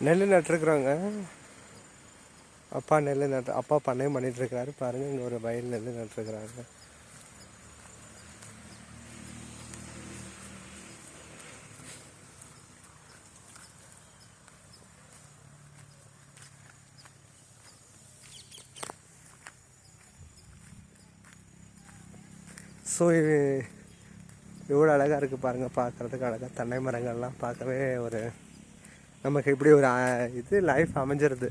நெல் நட்டுருக்குறாங்க. அப்பா நெல் அப்பா பண்ணையும் பண்ணிகிட்ருக்கிறாரு. பாருங்கள், இங்கே ஒரு வயல் நெல் நட்டுருக்குறாங்க. ஸோ இது எவ்வளோ அழகாக இருக்குது பாருங்கள், பார்க்குறதுக்கு அழகாக. தென்னை மரங்கள்லாம் பார்க்கவே ஒரு நமக்கு இப்படி ஒரு இது லைஃப் அமைஞ்சிருது,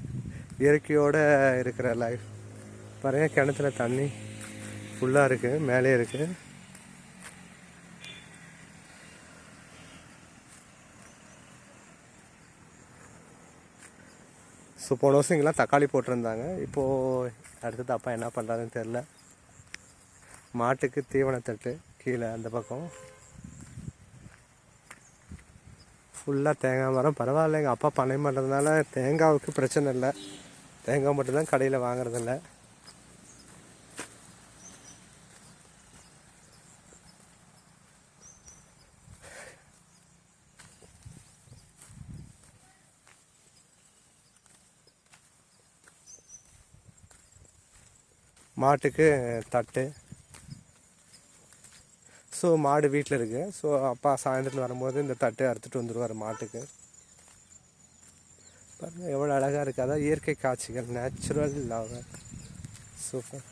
இயற்கையோடு இருக்கிற லைஃப். பாருங்கள், கிணத்துல தண்ணி ஃபுல்லாக இருக்குது, மேலே இருக்குது. ஸோ போன வருஷம் இங்கெல்லாம் தக்காளி போட்டிருந்தாங்க. இப்போது அடுத்தது அப்பா என்ன பண்ணுறாருன்னு தெரில. மாட்டுக்கு தீவனத்தட்டு கீழே அந்த பக்கம் ஃபுல்லாக தேங்காய் மரம். பரவாயில்ல, எங்கள் அப்பா பண்ணை பண்ணுறதுனால தேங்காவுக்கு பிரச்சனை இல்லை. தேங்காய் மட்டும்தான் கடையில் வாங்குறதில்ல. மாட்டுக்கு தட்டு. ஸோ மாடு வீட்டில் இருக்குது. ஸோ அப்பா சாயந்தரத்தில் வரும்போது இந்த தட்டு அறுத்துட்டு வந்துடுவார் மாட்டுக்கு. பாருங்கள் எவ்வளோ அழகாக இருக்குது. அதான் இயற்கை காட்சிகள், நேச்சுரல் லவ். சூப்பர்.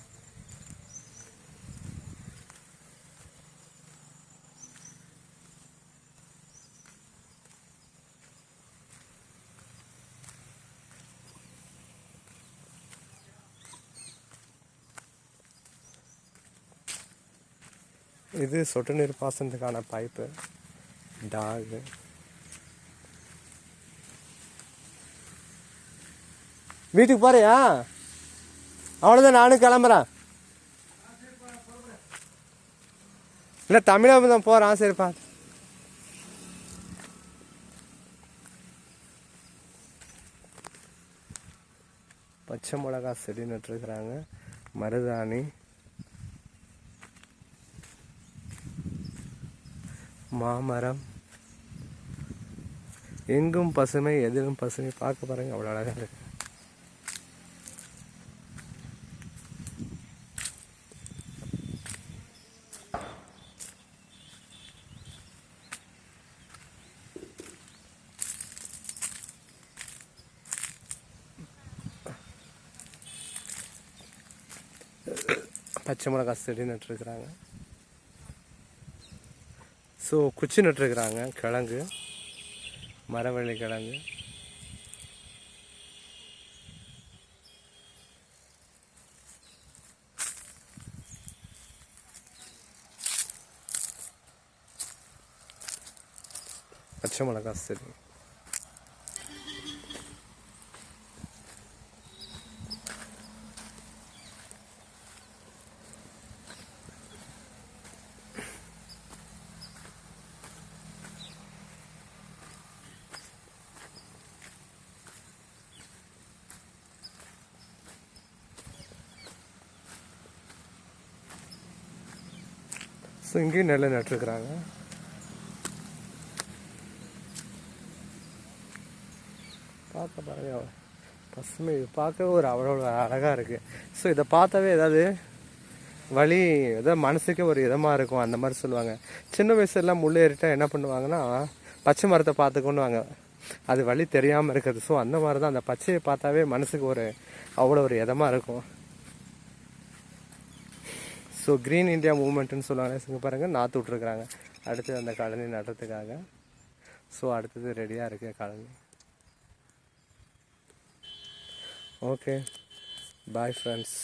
இது சொட்டு நீர் பாசனத்துக்கான பைப்பு. டாகு. வீட்டுக்கு போறியா? அவ்வளோதான், நானும் கிளம்புறேன். இல்லை, தமிழக தான் போகிறான். சரிப்பா. பச்சை மிளகா செடி நட்டுருக்குறாங்க. மருதாணி, மாமரம், எங்கும் பசுமை எதிலும் பசுமை. பார்க்க பாருங்க, அவ்வளோ அழகாக இருக்கு. பச்சை மிளகா செடி நட்டுருக்குறாங்க. ஸோ குச்சி நட்டுருக்குறாங்க. கிழங்கு, மரவள்ளி கிழங்கு. பச்சை மிளகா செடி. ஸோ இங்கேயும் நெல் நட்டுருக்குறாங்க. பார்க்க பாருங்க, பசுமை பார்க்கவே ஒரு அவ்வளோ அழகாக இருக்குது. ஸோ இதை பார்த்தாவே ஏதாவது வழி, ஏதாவது மனசுக்கே ஒரு இதமாக இருக்கும். அந்த மாதிரி சொல்லுவாங்க. சின்ன வயசுலாம் முள் ஏறிட்டா என்ன பண்ணுவாங்கன்னா, பச்சை மரத்தை பார்த்துக்கொண்டுவாங்க, அது வழி தெரியாமல் இருக்குது. ஸோ அந்த மாதிரி தான் அந்த பச்சையை பார்த்தாவே மனசுக்கு ஒரு அவ்வளோ ஒரு இதமாக இருக்கும். ஸோ க்ரீன் இந்தியா மூவ்மெண்ட்டுன்னு சொல்லுவாங்க. இங்கே பாருங்கள், நாற்று விட்ருக்குறாங்க. அடுத்தது அந்த கழனி நடுறதுக்காக. ஸோ அடுத்தது ரெடியாக இருக்குது கழனி. Okay, bye friends.